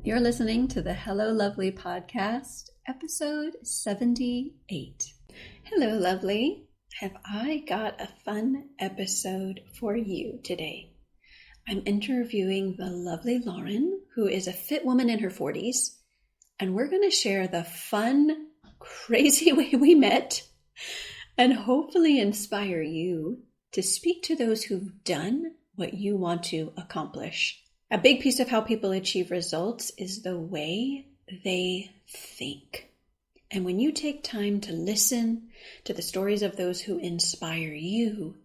You're listening to the Hello Lovely podcast, episode 78. Hello, Lovely. Have I got a fun episode for you today? I'm interviewing the lovely Lauren, who is a fit woman in her 40s, and we're going to share the fun, crazy way we met and hopefully inspire you to speak to those who've done what you want to accomplish. A big piece of how people achieve results is the way they think. And when you take time to listen to the stories of those who inspire you,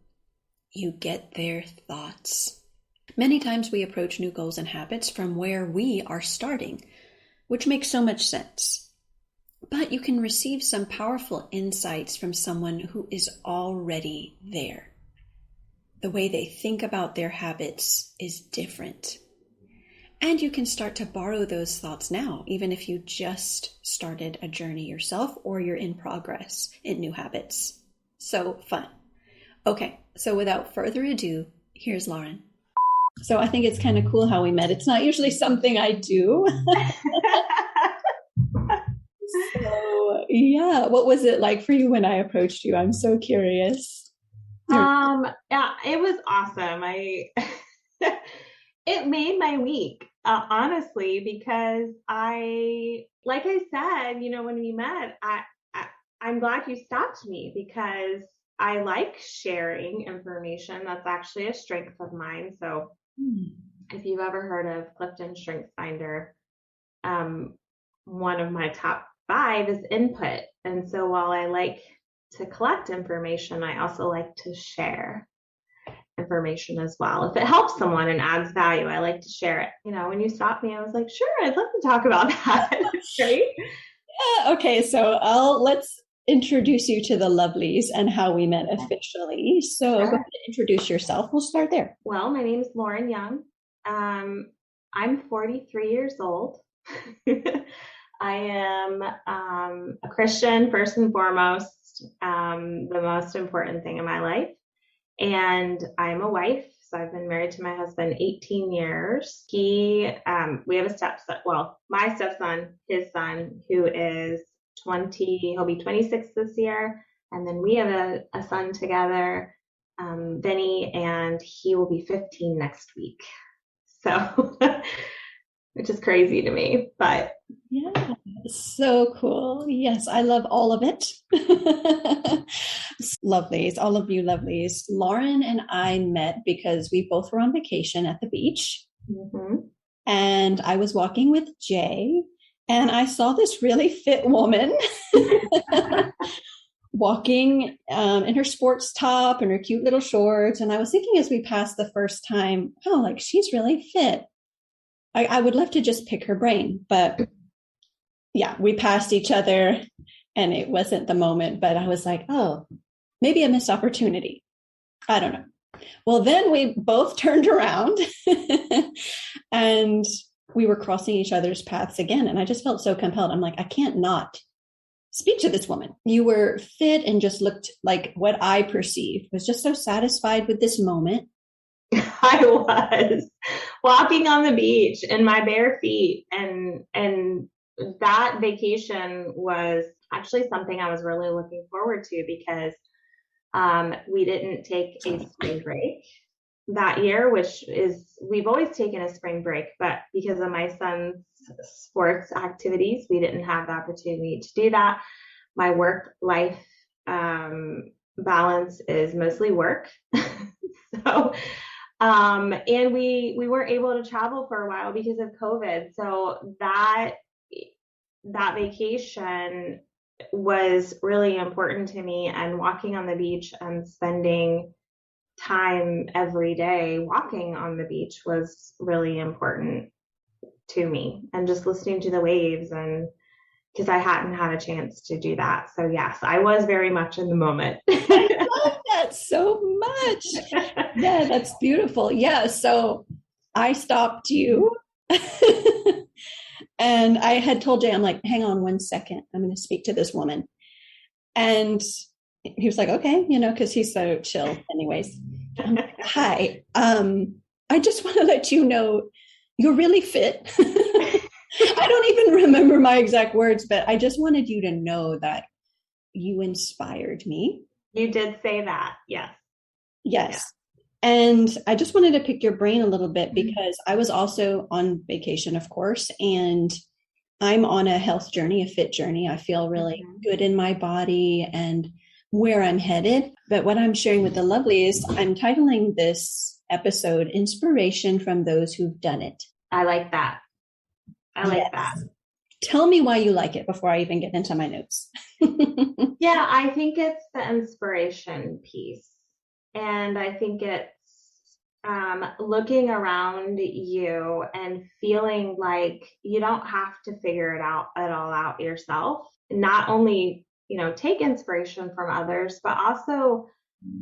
you get their thoughts. Many times we approach new goals and habits from where we are starting, which makes so much sense. But you can receive some powerful insights from someone who is already there. The way they think about their habits is different. And you can start to borrow those thoughts now, even if you just started a journey yourself or you're in progress in new habits. So fun. Okay, so without further ado, here's Lauren. So I think it's kind of cool how we met. It's not usually something I do. So yeah, what was it like for you when I approached you? I'm so curious. Yeah, it was awesome. It made my week, honestly, because like I said, when we met, I'm glad you stopped me because I like sharing information. That's actually a strength of mine. So if you've ever heard of Clifton Strengths Finder, one of my top 5 is input. And so while I like to collect information, I also like to share information as well. If it helps someone and adds value, I like to share it. When you stopped me, I was like, sure, I'd love to talk about that. Great. Yeah, okay, so let's introduce you to the Lovelies and how we met officially. So Go ahead and introduce yourself. We'll start there. Well, my name is Lauren Young. I'm 43 years old. I am a Christian, first and foremost, the most important thing in my life. And I'm a wife. So I've been married to my husband 18 years. We have a stepson, my stepson, his son, who is 20, he'll be 26 this year. And then we have a son together, Vinny, and he will be 15 next week. So, which is crazy to me, but. Yeah, so cool. Yes, I love all of it. Lovelies, all of you lovelies. Lauren and I met because we both were on vacation at the beach. Mm-hmm. And I was walking with Jay, and I saw this really fit woman walking in her sports top and her cute little shorts. And I was thinking as we passed the first time, she's really fit. I would love to just pick her brain, but yeah, we passed each other and it wasn't the moment, but I was like, oh, maybe a missed opportunity. I don't know. Well, then we both turned around and we were crossing each other's paths again. And I just felt so compelled. I'm like, I can't not speak to this woman. You were fit and just looked like what I perceived, was just so satisfied with this moment. I was walking on the beach in my bare feet, and that vacation was actually something I was really looking forward to because we didn't take a spring break that year, we've always taken a spring break, but because of my son's sports activities, we didn't have the opportunity to do that. My work-life balance is mostly work. So and we weren't able to travel for a while because of COVID. So that vacation was really important to me, and walking on the beach and spending time every day walking on the beach was really important to me, and just listening to the waves, and because I hadn't had a chance to do that. So yes, I was very much in the moment. I love that so much. Yeah, that's beautiful. Yeah, so I stopped you and I had told Jay, I'm like, hang on 1 second. I'm going to speak to this woman. And he was like, okay, because he's so chill anyways. I'm like, hi, I just want to let you know you're really fit. remember my exact words, but I just wanted you to know that you inspired me. You did say that. Yes. Yes. Yeah. And I just wanted to pick your brain a little bit because I was also on vacation, of course, and I'm on a health journey, a fit journey. I feel really good in my body and where I'm headed. But what I'm sharing with the Lovelies, I'm titling this episode Inspiration from Those Who've Done It. I like that. I like that. Tell me why you like it before I even get into my notes. Yeah, I think it's the inspiration piece. And I think it's looking around you and feeling like you don't have to figure it all out yourself. Not only, take inspiration from others, but also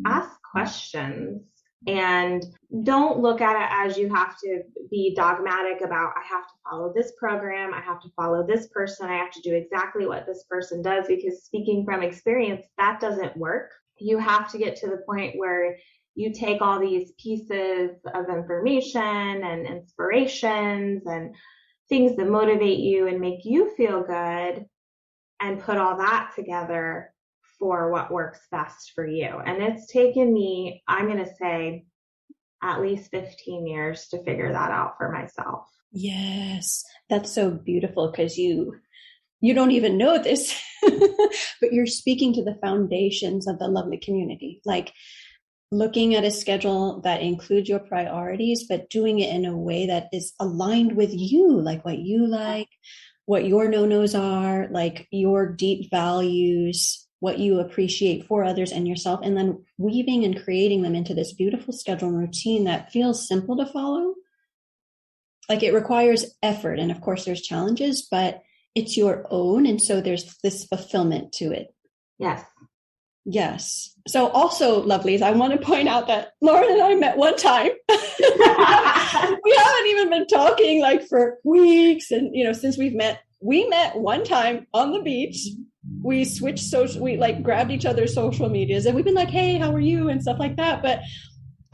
ask questions. And don't look at it as you have to be dogmatic about, I have to follow this program, I have to follow this person, I have to do exactly what this person does, because speaking from experience, that doesn't work. You have to get to the point where you take all these pieces of information and inspirations and things that motivate you and make you feel good and put all that together for what works best for you. And it's taken me, I'm going to say, at least 15 years to figure that out for myself. Yes, that's so beautiful because you don't even know this, but you're speaking to the foundations of the Lovely community. Like looking at a schedule that includes your priorities, but doing it in a way that is aligned with you, like what you like, what your no-nos are, like your deep values, what you appreciate for others and yourself, and then weaving and creating them into this beautiful schedule and routine that feels simple to follow. Like it requires effort. And of course there's challenges, but it's your own. And so there's this fulfillment to it. Yes. Yes. So also, Lovelies, I want to point out that Lauren and I met one time. We haven't even been talking like for weeks. And, since we met one time on the beach. We switched we like grabbed each other's social medias and we've been like, hey, how are you? And stuff like that. But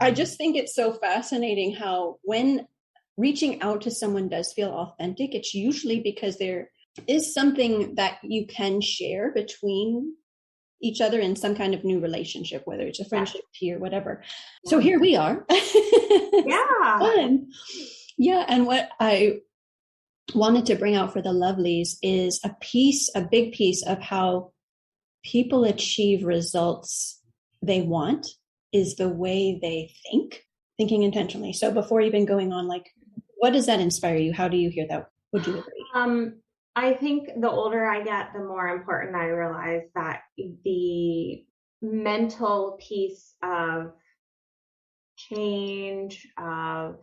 I just think it's so fascinating how when reaching out to someone does feel authentic, it's usually because there is something that you can share between each other in some kind of new relationship, whether it's a friendship, peer, whatever. Yeah. So here we are. Yeah. Fun. Yeah. And what I wanted to bring out for the Lovelies is a big piece of how people achieve results they want is the way they thinking intentionally. So before even going on, like, what does that inspire you? How do you hear that? Would you agree? I think the older I get, the more important I realize that the mental piece of change, of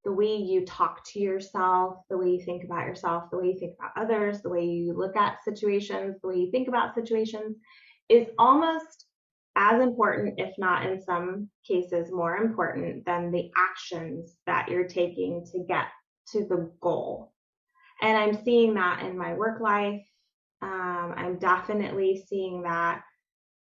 the way you talk to yourself, the way you think about yourself, the way you think about others, the way you look at situations, the way you think about situations is almost as important, if not in some cases more important than the actions that you're taking to get to the goal. And I'm seeing that in my work life. I'm definitely seeing that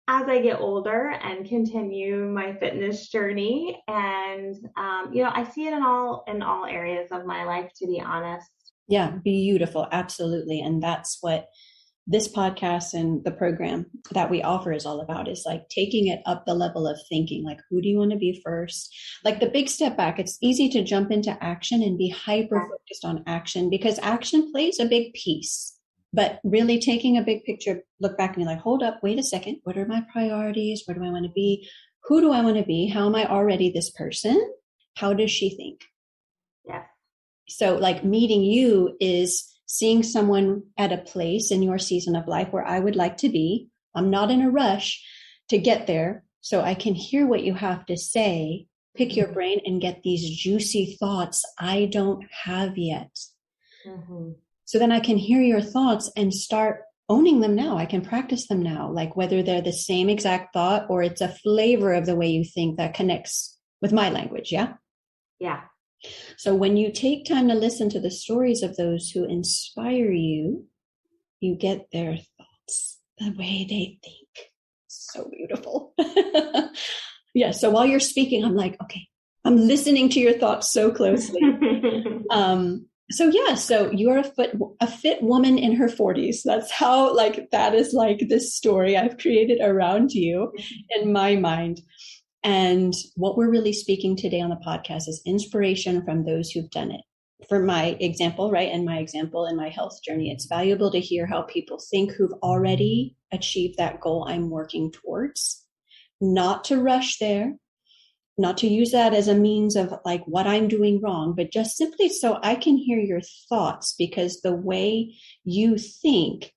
as I get older and continue my fitness journey. And, I see it in all areas of my life, to be honest. Yeah, beautiful. Absolutely. And that's what this podcast and the program that we offer is all about, is like taking it up the level of thinking, like, who do you want to be first? Like the big step back. It's easy to jump into action and be hyper focused on action because action plays a big piece. But really taking a big picture, look back and be like, hold up, wait a second. What are my priorities? Where do I want to be? Who do I want to be? How am I already this person? How does she think? Yeah. So like meeting you is seeing someone at a place in your season of life where I would like to be. I'm not in a rush to get there. So I can hear what you have to say, pick your brain and get these juicy thoughts I don't have yet. Mm-hmm. So then I can hear your thoughts and start owning them now. I can practice them now, like whether they're the same exact thought or it's a flavor of the way you think that connects with my language. Yeah. Yeah. So when you take time to listen to the stories of those who inspire you, you get their thoughts, the way they think. So beautiful. Yeah. So while you're speaking, I'm like, okay, I'm listening to your thoughts so closely. So you're a fit woman in her 40s. That's how, like, that is like this story I've created around you in my mind. And what we're really speaking today on the podcast is inspiration from those who've done it. For my example, right? And my example in my health journey, it's valuable to hear how people think who've already achieved that goal I'm working towards, not to rush there, not to use that as a means of like what I'm doing wrong, but just simply so I can hear your thoughts, because the way you think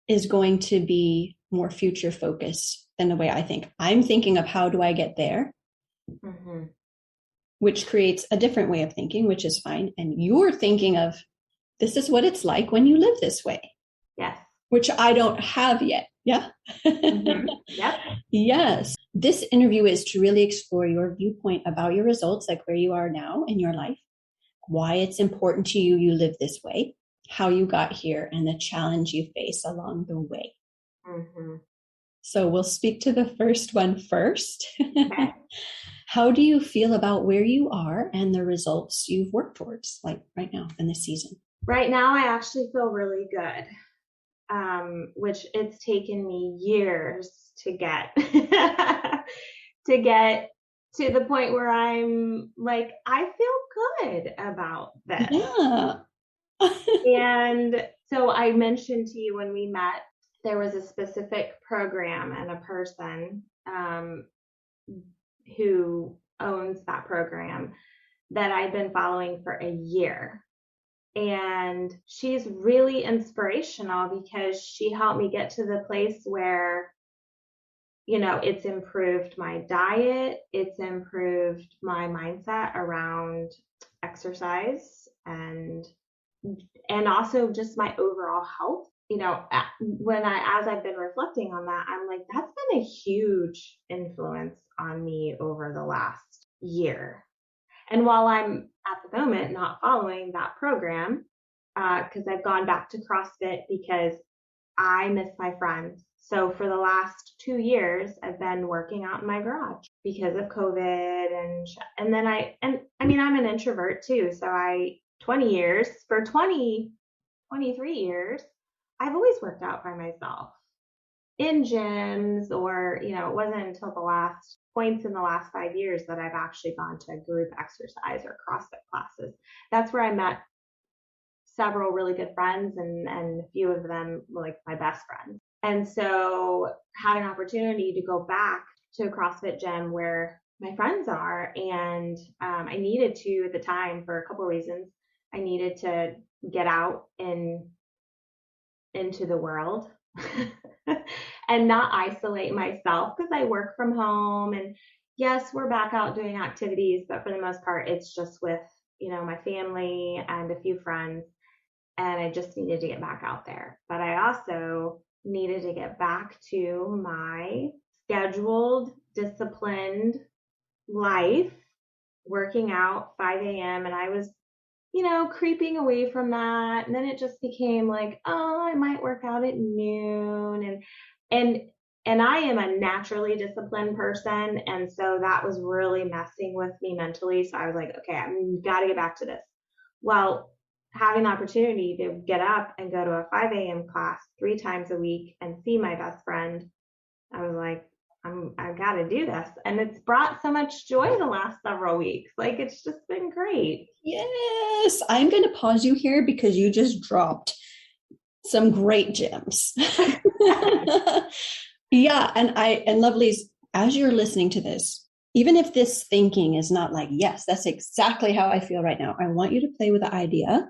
is going to be more future focused than the way I think. I'm thinking of how do I get there, which creates a different way of thinking, which is fine. And you're thinking of this is what it's like when you live this way. Yes. Which I don't have yet. Yeah. Yep. Yes. This interview is to really explore your viewpoint about your results, like where you are now in your life, why it's important to you live this way, how you got here, and the challenge you face along the way. So we'll speak to the first one first. Okay. How do you feel about where you are and the results you've worked towards, like right now in this season? Right now, I actually feel really good, which it's taken me years to get to get to the point where I'm like, I feel good about this. Yeah. And so I mentioned to you when we met, there was a specific program and a person who owns that program that I've been following for a year. And she's really inspirational because she helped me get to the place where, you know, it's improved my diet, it's improved my mindset around exercise, and also just my overall health. You know, as I've been reflecting on that, I'm like, that's been a huge influence on me over the last year. And while I'm at the moment not following that program, because I've gone back to CrossFit because I miss my friends. So for the last 2 years, I've been working out in my garage because of COVID, and then I mean, I'm an introvert too. So 23 years, I've always worked out by myself in gyms, or, you know, it wasn't until the last points in the last 5 years that I've actually gone to group exercise or CrossFit classes. That's where I met several really good friends, and a few of them like my best friends. And so had an opportunity to go back to a CrossFit gym where my friends are. And I needed to, at the time, for a couple of reasons. I needed to get out into the world and not isolate myself, because I work from home, and yes, we're back out doing activities, but for the most part, it's just with, you know, my family and a few friends. And I just needed to get back out there. But I also needed to get back to my scheduled, disciplined life, working out 5 a.m. And I was, you know, creeping away from that. And then it just became like, oh, I might work out at noon. And I am a naturally disciplined person. And so that was really messing with me mentally. So I was like, okay, I've got to get back to this. Well, having the opportunity to get up and go to a 5 a.m. class 3 times a week and see my best friend, I was like, I've got to do this. And it's brought so much joy the last several weeks. Like, it's just been great. Yes. I'm going to pause you here because you just dropped some great gems. Yeah. And Lovelies, as you're listening to this, even if this thinking is not like, yes, that's exactly how I feel right now, I want you to play with the idea.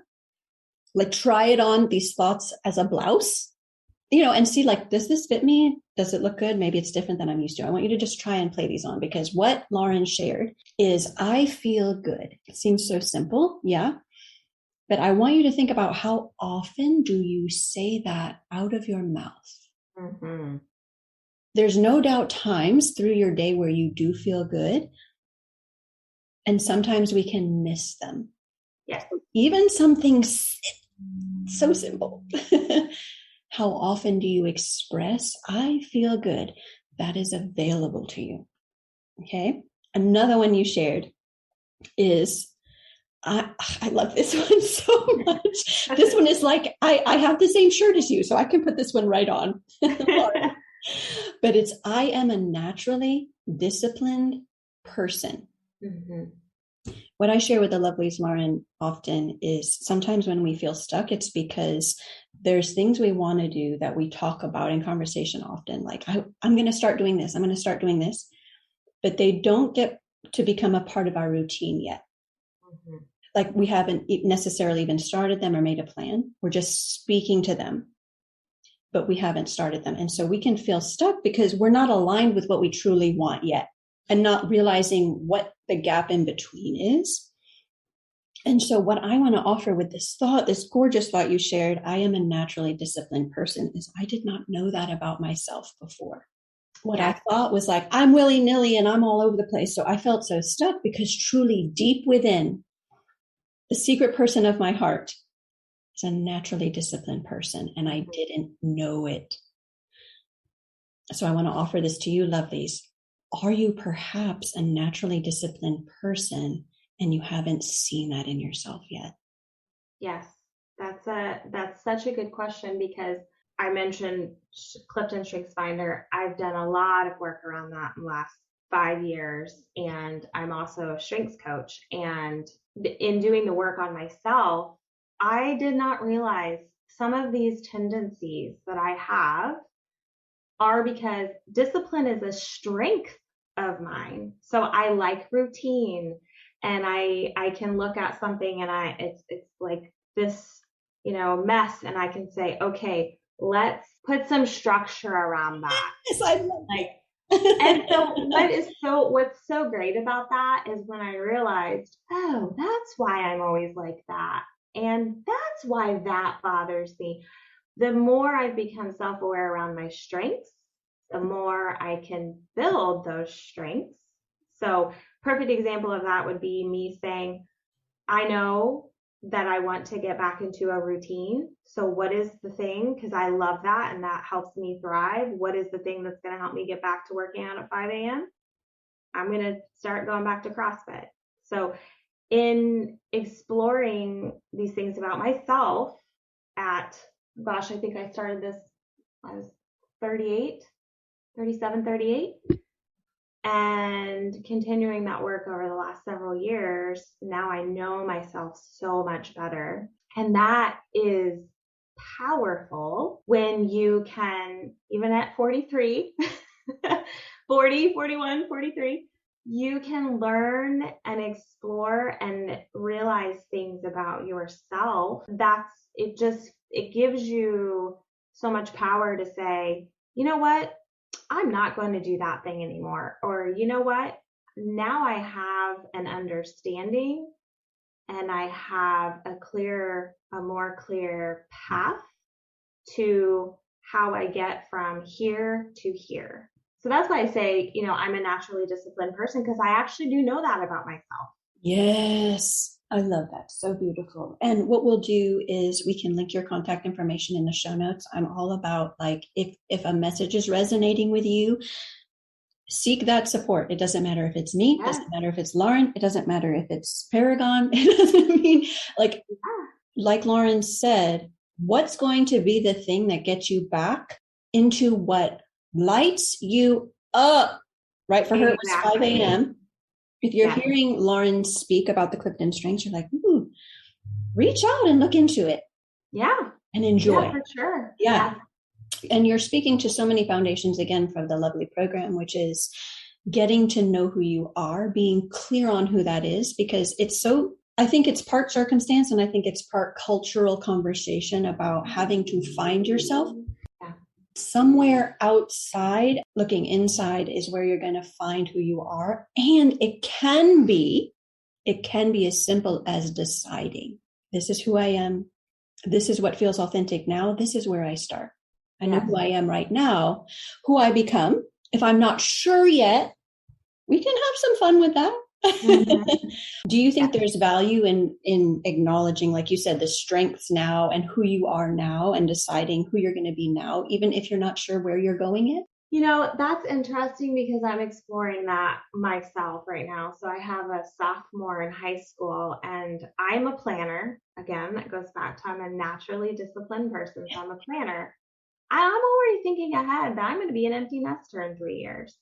Like, try it on, these thoughts, as a blouse, you know, and see, like, does this fit me? Does it look good? Maybe it's different than I'm used to. I want you to just try and play these on, because what Lauren shared is, I feel good. It seems so simple. Yeah. But I want you to think about, how often do you say that out of your mouth? Mm-hmm. There's no doubt times through your day where you do feel good. And sometimes we can miss them. Yeah. Even something so simple. How often do you express, I feel good? That is available to you. Okay. Another one you shared is, I love this one so much. This one is like, I have the same shirt as you, so I can put this one right on. But it's, I am a naturally disciplined person. Mm-hmm. What I share with the Lovelies, Lauren, often is sometimes when we feel stuck, it's because there's things we want to do that we talk about in conversation often. Like, I'm going to start doing this. I'm going to start doing this. But they don't get to become a part of our routine yet. Mm-hmm. Like we haven't necessarily even started them or made a plan. We're just speaking to them, but we haven't started them. And so we can feel stuck because we're not aligned with what we truly want yet and not realizing what the gap in between is. And so what I want to offer with this thought, this gorgeous thought you shared, I am a naturally disciplined person, is I did not know that about myself before. What I thought was like, I'm willy-nilly and I'm all over the place. So I felt so stuck because truly deep within, the secret person of my heart is a naturally disciplined person, and I didn't know it. So I want to offer this to you, lovelies. Are you perhaps a naturally disciplined person and you haven't seen that in yourself yet? Yes, that's such a good question, because I mentioned Clifton Strengths Finder. I've done a lot of work around that in the last 5 years, and I'm also a strengths coach. And in doing the work on myself, I did not realize some of these tendencies that I have are because discipline is a strength of mine. So I like routine, and I can look at something and it's like this, mess, and I can say, okay, let's put some structure around that. Yes, I love like and so what's so great about that is when I realized, oh, that's why I'm always like that. And that's why that bothers me. The more I've become self-aware around my strengths, the more I can build those strengths. So perfect example of that would be me saying, I know that I want to get back into a routine. So what is the thing? Because I love that and that helps me thrive. What is the thing that's going to help me get back to working out at 5 a.m.? I'm going to start going back to CrossFit. So in exploring these things about myself I think I started this, I was 37, 38. And continuing that work over the last several years, now I know myself so much better. And that is powerful when you can, even at 43, 40, 41, 43, you can learn and explore and realize things about yourself. It gives you so much power to say, you know what? I'm not going to do that thing anymore. Or, you know what? Now I have an understanding and I have a more clear path to how I get from here to here. So that's why I say, I'm a naturally disciplined person, because I actually do know that about myself. Yes. I love that. So beautiful. And what we'll do is we can link your contact information in the show notes. I'm all about, like, if a message is resonating with you, seek that support. It doesn't matter if it's me. It doesn't matter if it's Lauren. It doesn't matter if it's Paragon. It doesn't mean like Lauren said, what's going to be the thing that gets you back into what lights you up, right? For her, it was 5 a.m. If you're hearing Lauren speak about the Clifton Strengths, you're like, ooh, reach out and look into it. Yeah. And enjoy. Yeah, for sure. Yeah. And you're speaking to so many foundations, again, from the Lovely program, which is getting to know who you are, being clear on who that is, because I think it's part circumstance and I think it's part cultural conversation about having to find yourself. Somewhere outside, looking inside is where you're going to find who you are. And it can be as simple as deciding, this is who I am. This is what feels authentic now. This is where I start. I know who I am right now, who I become. If I'm not sure yet, we can have some fun with that. Mm-hmm. Do you think there's value in acknowledging, like you said, the strengths now and who you are now and deciding who you're going to be now, even if you're not sure where you're going yet? That's interesting because I'm exploring that myself right now. So I have a sophomore in high school and I'm a planner. Again, that goes back to I'm a naturally disciplined person. So I'm a planner. I'm already thinking ahead that I'm going to be an empty nester in 3 years.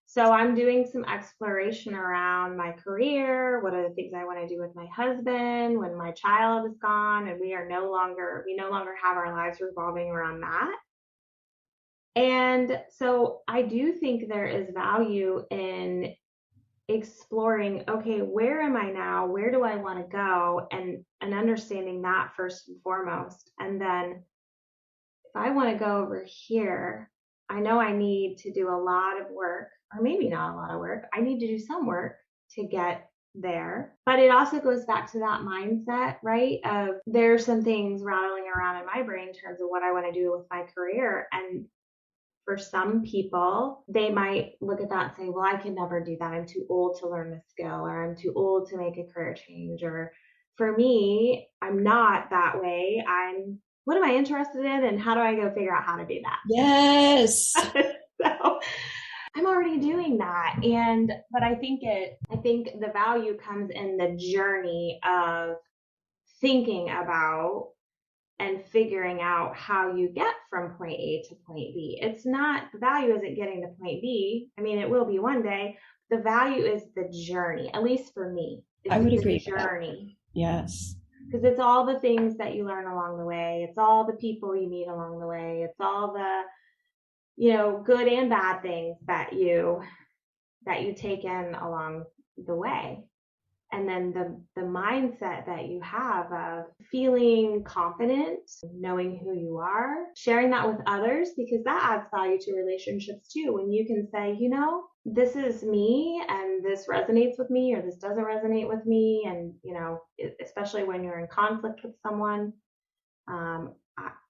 So I'm doing some exploration around my career. What are the things I want to do with my husband when my child is gone and we no longer have our lives revolving around that. And so I do think there is value in exploring, okay, where am I now? Where do I want to go? And understanding that first and foremost. And then if I want to go over here, I know I need to do a lot of work, or maybe not a lot of work. I need to do some work to get there. But it also goes back to that mindset, right? Of there's some things rattling around in my brain in terms of what I want to do with my career. And for some people, they might look at that and say, well, I can never do that. I'm too old to learn this skill, or I'm too old to make a career change. Or for me, I'm not that way. What am I interested in? And how do I go figure out how to do that? Yes. So I'm already doing that. But I think the value comes in the journey of thinking about and figuring out how you get from point A to point B. It's not, the value isn't getting to point B. I mean, it will be one day. The value is the journey, at least for me. I would It's agree the with that. journey. Yes. Because it's all the things that you learn along the way. It's all the people you meet along the way. It's all the, good and bad things that you take in along the way. And then the mindset that you have of feeling confident, knowing who you are, sharing that with others, because that adds value to relationships too. When you can say, this is me and this resonates with me or this doesn't resonate with me. And, especially when you're in conflict with someone,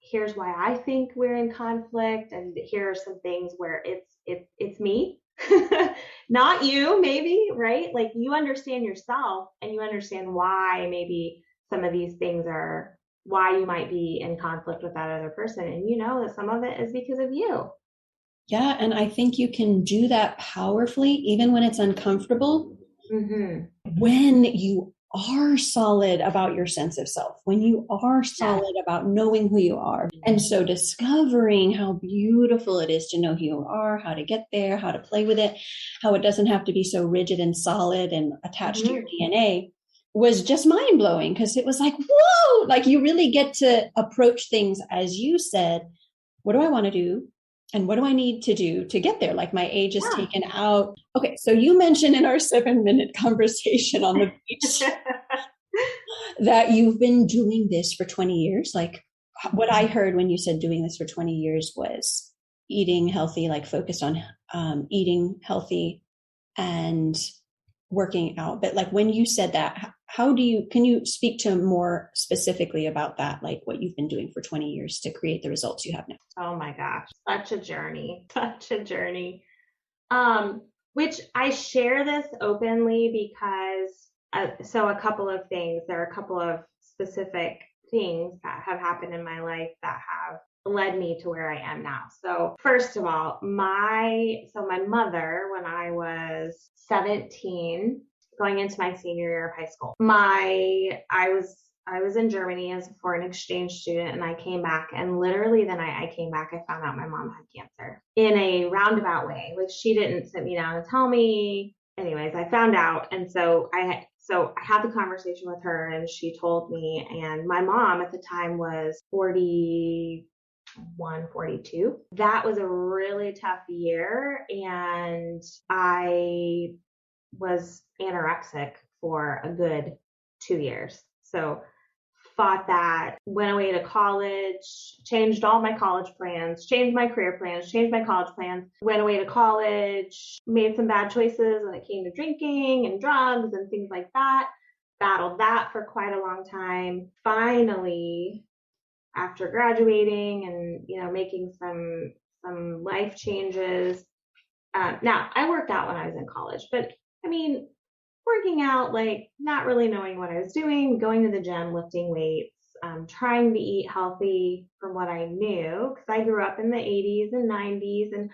here's why I think we're in conflict. And here are some things where it's me. Not you, maybe, right? Like you understand yourself and you understand why maybe some of these things are why you might be in conflict with that other person. And you know that some of it is because of you. Yeah. And I think you can do that powerfully, even when it's uncomfortable, when you are solid about your sense of self, when you are solid about knowing who you are. And so discovering how beautiful it is to know who you are, how to get there, how to play with it, how it doesn't have to be so rigid and solid and attached to your DNA was just mind blowing, because it was like, whoa, like you really get to approach things, as you said, what do I want to do? And what do I need to do to get there? Like my age is taken out. Okay, so you mentioned in our 7-minute conversation on the beach that you've been doing this for 20 years. Like what I heard when you said doing this for 20 years was eating healthy, like focused on eating healthy and working out. But like when you said that, can you speak to more specifically about that, like what you've been doing for 20 years to create the results you have now? Oh my gosh, such a journey. Which I share this openly because, so a couple of things, there are a couple of specific things that have happened in my life that have led me to where I am now. So first of all, my mother, when I was 17, going into my senior year of high school, I was in Germany as a foreign exchange student, and I came back, and literally the night I came back, I found out my mom had cancer in a roundabout way. Like she didn't sit me down and tell me. Anyways, I found out, and so I had the conversation with her, and she told me. And my mom at the time was 41, 42. That was a really tough year, and I was anorexic for a good 2 years. So fought that, went away to college, changed all my college plans, changed my career plans, changed my college plans, went away to college, made some bad choices when it came to drinking and drugs and things like that, battled that for quite a long time. Finally, after graduating and, making some life changes, now I worked out when I was in college, but I mean, working out, like not really knowing what I was doing, going to the gym, lifting weights, trying to eat healthy from what I knew, because I grew up in the 80s and 90s, and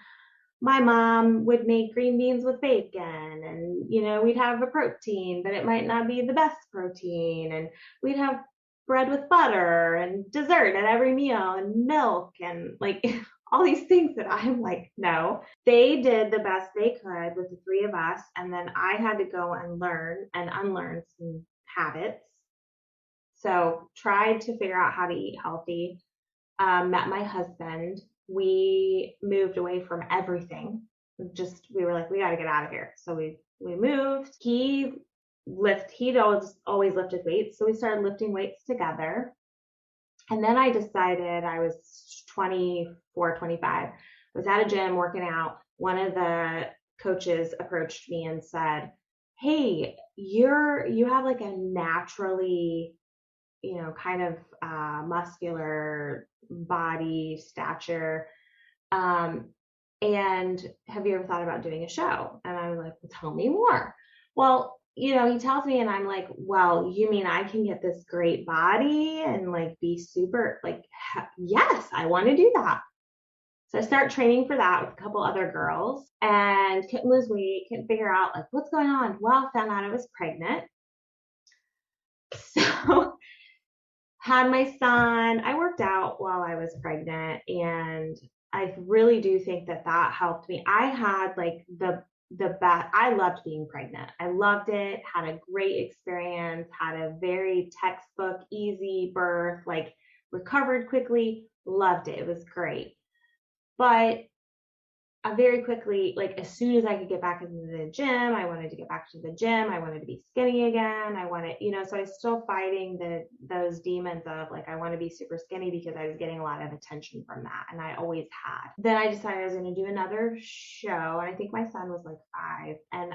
my mom would make green beans with bacon, and, we'd have a protein, but it might not be the best protein. And we'd have bread with butter and dessert at every meal and milk and like all these things that I'm like, no. They did the best they could with the three of us. And then I had to go and learn and unlearn some habits. So tried to figure out how to eat healthy. Met my husband. We moved away from everything. We were like, we got to get out of here. So we moved. He'd always lifted weights. So we started lifting weights together. And then I decided, I was 24, 25, I was at a gym working out. One of the coaches approached me and said, hey, you have like a naturally, kind of muscular body stature. And have you ever thought about doing a show? And I was like, well, tell me more. Well, he tells me, and I'm like, well, you mean I can get this great body and like be super, like, yes, I want to do that. So I start training for that with a couple other girls and couldn't lose weight, couldn't figure out like what's going on. Well, found out I was pregnant. So had my son. I worked out while I was pregnant, and I really do think that helped me. I had like the best. I loved being pregnant. I loved it. Had a great experience. Had a very textbook easy birth. Like recovered quickly. Loved it. It was great. But I very quickly, like as soon as I could get back into the gym, I wanted to get back to the gym. I wanted to be skinny again. I wanted, so I was still fighting those demons of like, I want to be super skinny because I was getting a lot of attention from that. And I always had. Then I decided I was going to do another show. And I think my son was like 5. And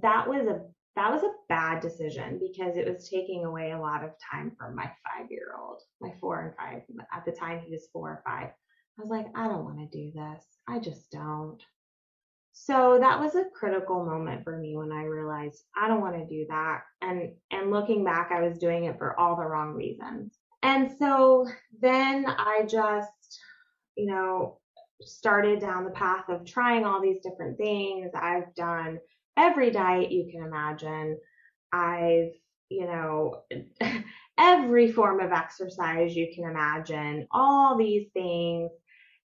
that was a bad decision because it was taking away a lot of time from my 5-year-old, my 4 and 5. At the time, he was 4 or 5. I was like, I don't want to do this. I just don't. So that was a critical moment for me when I realized I don't want to do that. And looking back, I was doing it for all the wrong reasons. And so then I just, started down the path of trying all these different things. I've done every diet you can imagine. I've, every form of exercise you can imagine, all these things.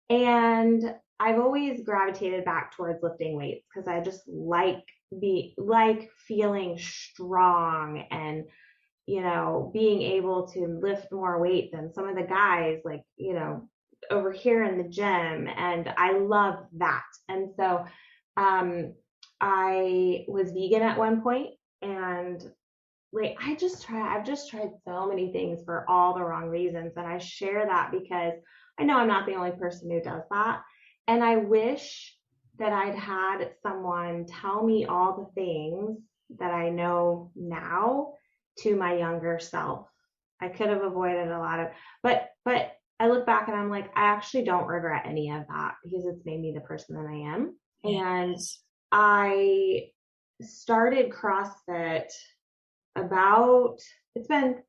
And I've always gravitated back towards lifting weights because I just like feeling strong and, being able to lift more weight than some of the guys, like, over here in the gym. And I love that. And so I was vegan at one point, and like I've just tried so many things for all the wrong reasons. And I share that because I know I'm not the only person who does that. And I wish that I'd had someone tell me all the things that I know now to my younger self. I could have avoided a lot of, but I look back and I'm like, I actually don't regret any of that because it's made me the person that I am. Yes. And I started CrossFit it's been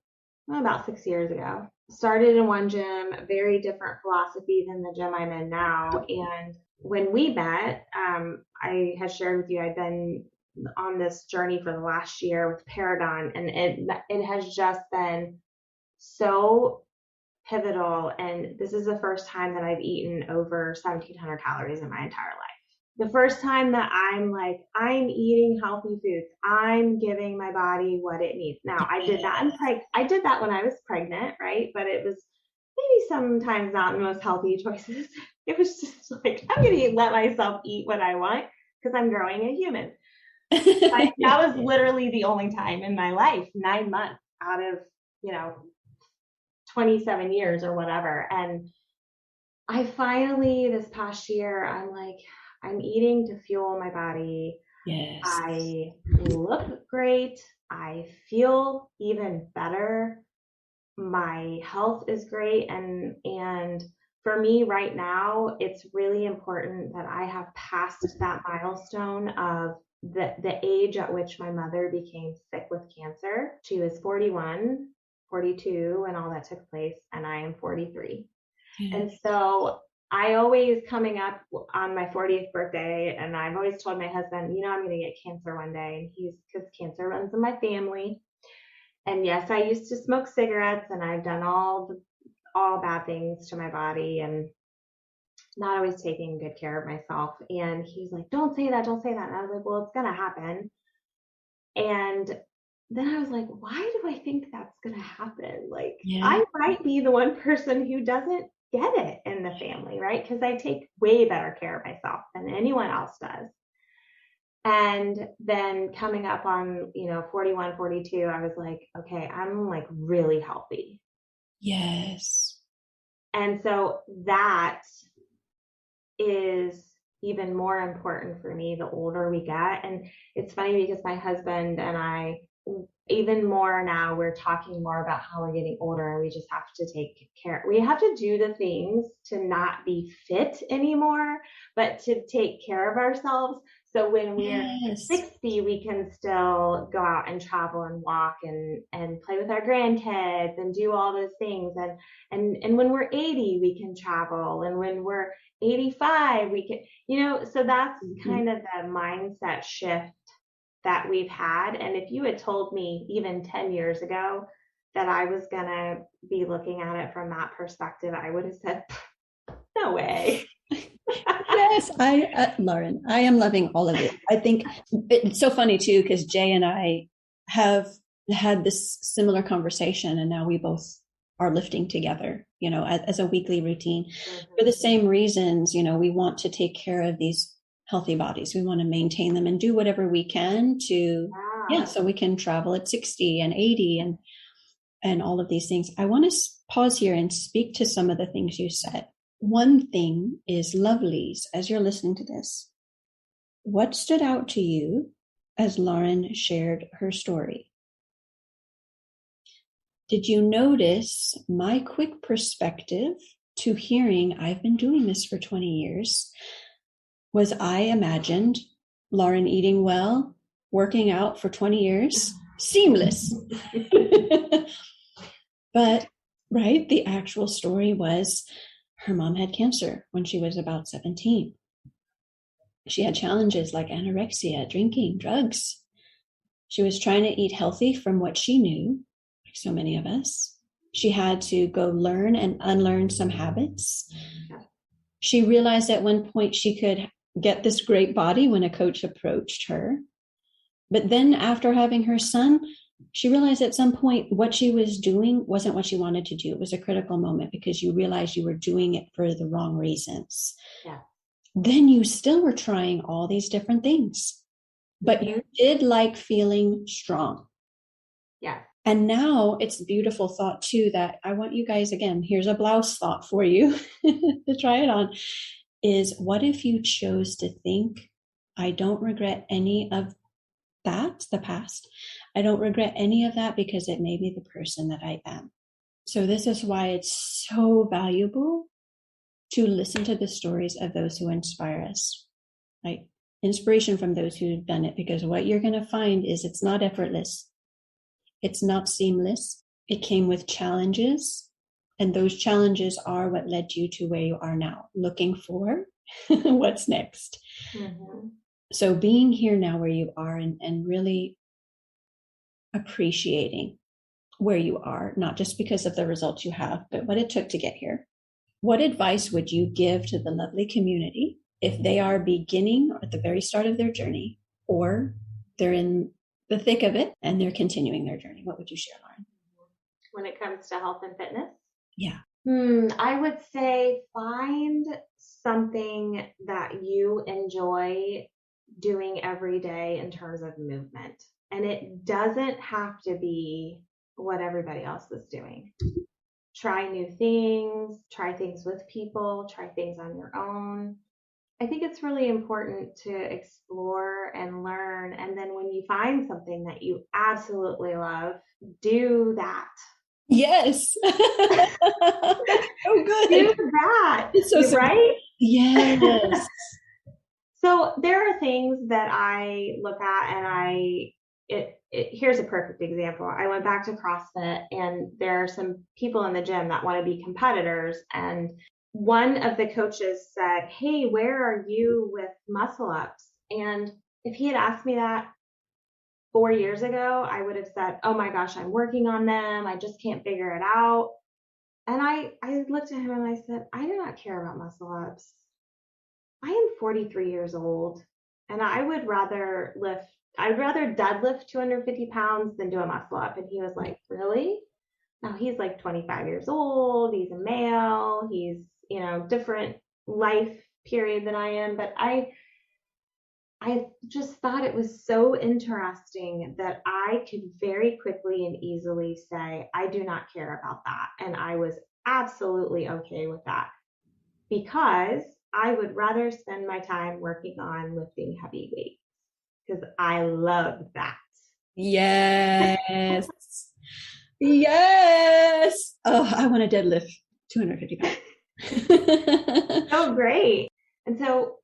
about 6 years ago. Started in one gym, very different philosophy than the gym I'm in now. And when we met, I had shared with you, I'd been on this journey for the last year with Paragon, and it has just been so pivotal. And this is the first time that I've eaten over 1,700 calories in my entire life. The first time that I'm like, I'm eating healthy foods. I'm giving my body what it needs. Now, I did that when I was pregnant, right? But it was maybe sometimes not the most healthy choices. It was just like, I'm going to let myself eat what I want because I'm growing a human. That was literally the only time in my life, 9 months out of, 27 years or whatever. And I finally, this past year, I'm like, I'm eating to fuel my body. Yes. I look great. I feel even better. My health is great. And for me right now, it's really important that I have passed that milestone of the age at which my mother became sick with cancer. She was 41, 42 when all that took place, and I am 43. Yes. And so I always coming up on my 40th birthday, and I've always told my husband, I'm going to get cancer one day. And because cancer runs in my family. And yes, I used to smoke cigarettes, and I've done all bad things to my body and not always taking good care of myself. And he's like, don't say that, don't say that. And I was like, well, it's going to happen. And then I was like, why do I think that's going to happen? Like, I might be the one person who doesn't get it in the family, right? Because I take way better care of myself than anyone else does. And then coming up on, 41, 42, I was like, okay, I'm like really healthy. Yes. And so that is even more important for me the older we get. And it's funny because my husband and I, even more now, we're talking more about how we're getting older and we just have to take care. We have to do the things to not be fit anymore, but to take care of ourselves. So when we're 60, we can still go out and travel and walk and play with our grandkids and do all those things. And when we're 80, we can travel. And when we're 85, we can, so that's kind of the mindset shift that we've had. And if you had told me even 10 years ago that I was going to be looking at it from that perspective, I would have said, no way. Yes, Lauren, I am loving all of it. I think it's so funny too, because Jay and I have had this similar conversation, and now we both are lifting together, as a weekly routine for the same reasons. We want to take care of these healthy bodies. We want to maintain them and do whatever we can to, so we can travel at 60 and 80 and all of these things. I want to pause here and speak to some of the things you said. One thing is, Lovelies, as you're listening to this, what stood out to you as Lauren shared her story? Did you notice my quick perspective to hearing I've been doing this for 20 years? Was I imagined Lauren eating well, working out for 20 years, seamless. But, right, the actual story was her mom had cancer when she was about 17. She had challenges like anorexia, drinking, drugs. She was trying to eat healthy from what she knew, like so many of us. She had to go learn and unlearn some habits. She realized at one point she could get this great body when a coach approached her. But then after having her son, she realized at some point what she was doing wasn't what she wanted to do. It was a critical moment because you realized you were doing it for the wrong reasons. Yeah. Then you still were trying all these different things, but you did like feeling strong. Yeah. And now it's a beautiful thought too, that I want you guys, again, here's a blouse thought for you to try it on, is what if you chose to think, I don't regret any of that, the past. I don't regret any of that because it made me the person that I am. So this is why it's so valuable to listen to the stories of those who inspire us, right? Inspiration from those who've done it, because what you're going to find is it's not effortless. It's not seamless. It came with challenges, and those challenges are what led you to where you are now, looking for what's next. Mm-hmm. So being here now where you are and really appreciating where you are, not just because of the results you have, but what it took to get here. What advice would you give to the lovely community if they are beginning or at the very start of their journey, or they're in the thick of it and they're continuing their journey? What would you share, Lauren? When it comes to health and fitness? Yeah. I would say find something that you enjoy doing every day in terms of movement. And it doesn't have to be what everybody else is doing. Try new things, try things with people, try things on your own. I think it's really important to explore and learn. And then when you find something that you absolutely love, do that. Yes. Oh, good. Do that. It's so simple. Right? Yes. So there are things that I look at and here's a perfect example. I went back to CrossFit, and there are some people in the gym that want to be competitors, and one of the coaches said, "Hey, where are you with muscle ups?" And if he had asked me that 4 years ago, I would have said, "Oh my gosh, I'm working on them. I just can't figure it out." And I looked at him and I said, "I do not care about muscle ups. I am 43 years old and I'd rather deadlift 250 pounds than do a muscle up." And he was like, "Really?" Now he's like 25 years old. He's a male. He's, different life period than I am. But I just thought it was so interesting that I could very quickly and easily say, I do not care about that. And I was absolutely okay with that because I would rather spend my time working on lifting heavy weights because I love that. Yes. Yes. Oh, I want to deadlift 250 pounds. Oh, great. And so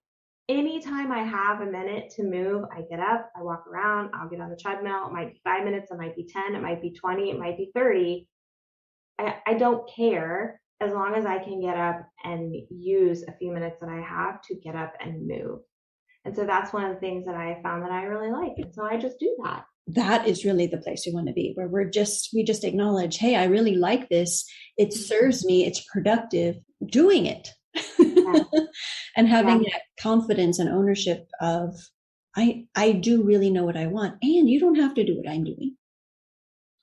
anytime I have a minute to move, I get up, I walk around, I'll get on the treadmill. It might be 5 minutes, it might be 10, it might be 20, it might be 30. I don't care as long as I can get up and use a few minutes that I have to get up and move. And so that's one of the things that I found that I really like. And so I just do that. That is really the place we want to be, where we just acknowledge, hey, I really like this. It serves me. It's productive. Doing it. Yeah. And having that confidence and ownership of, I do really know what I want. And you don't have to do what I'm doing.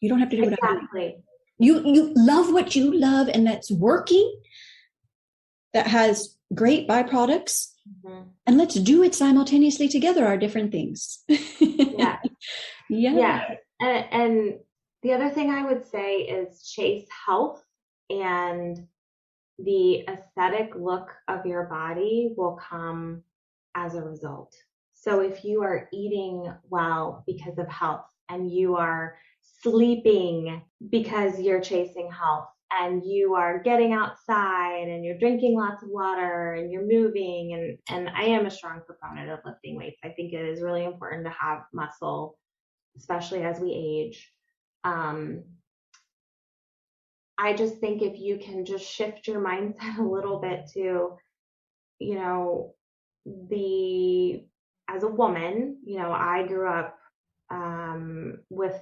You don't have to do what I'm doing. You love what you love, and that's working. That has great byproducts. Mm-hmm. And let's do it simultaneously together, our different things. Yeah. Yeah. And the other thing I would say is chase health, and the aesthetic look of your body will come as a result. So if you are eating well because of health, and you are sleeping because you're chasing health, and you are getting outside and you're drinking lots of water and you're moving, and I am a strong proponent of lifting weights. I think it is really important to have muscle, especially as we age. I just think if you can just shift your mindset a little bit to, as a woman, I grew up with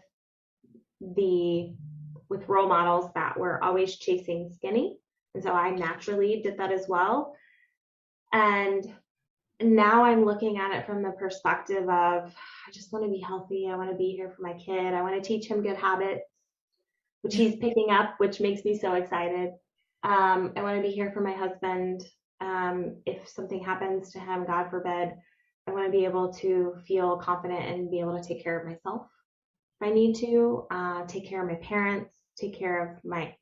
role models that were always chasing skinny. And so I naturally did that as well. And now I'm looking at it from the perspective of, I just want to be healthy. I want to be here for my kid. I want to teach him good habits, which he's picking up, which makes me so excited. I want to be here for my husband. If something happens to him, God forbid, I want to be able to feel confident and be able to take care of myself if I need to, take care of my parents, take care of my,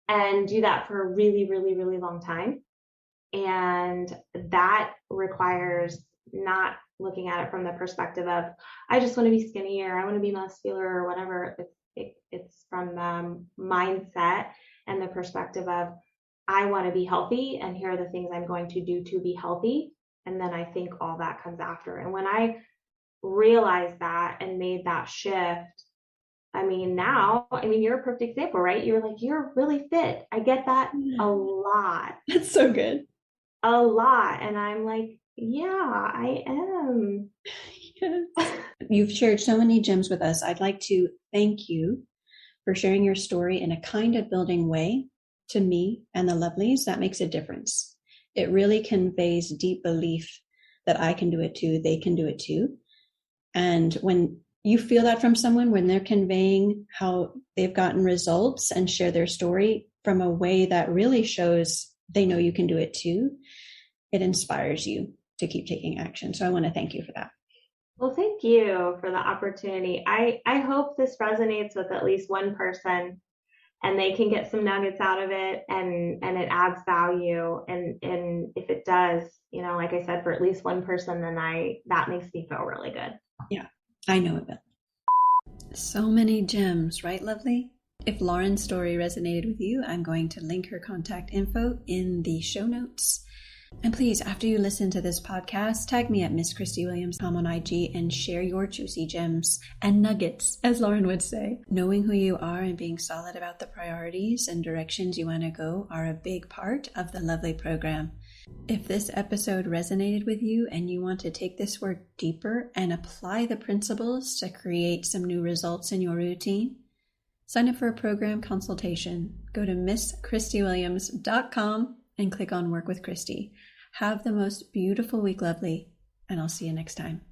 and do that for a really, really, really long time. And that requires not looking at it from the perspective of, I just want to be skinny, or I want to be muscular, or whatever. It's from the mindset and the perspective of, I want to be healthy, and here are the things I'm going to do to be healthy. And then I think all that comes after. And when I realized that and made that shift, you're a perfect example, right? You were like, you're really fit. I get that a lot. That's so good. A lot. And I'm like, yeah, I am. Yes. You've shared so many gems with us. I'd like to thank you for sharing your story in a kind of building way to me and the Lovelies. That makes a difference. It really conveys deep belief that I can do it too. They can do it too. And when you feel that from someone, when they're conveying how they've gotten results and share their story from a way that really shows they know you can do it too, it inspires you to keep taking action. So I want to thank you for that. Well, thank you for the opportunity. I hope this resonates with at least one person, and they can get some nuggets out of it, and it adds value. And if it does, like I said, for at least one person, then that makes me feel really good. Yeah, I know it will. So many gems, right, Lovely? If Lauren's story resonated with you, I'm going to link her contact info in the show notes. And please, after you listen to this podcast, tag me at Miss Christie Williams on IG and share your juicy gems and nuggets, as Lauren would say. Knowing who you are and being solid about the priorities and directions you want to go are a big part of the Lovely program. If this episode resonated with you and you want to take this work deeper and apply the principles to create some new results in your routine, sign up for a program consultation. Go to MissChristieWilliams.com and click on Work with Christie. Have the most beautiful week, Lovely, and I'll see you next time.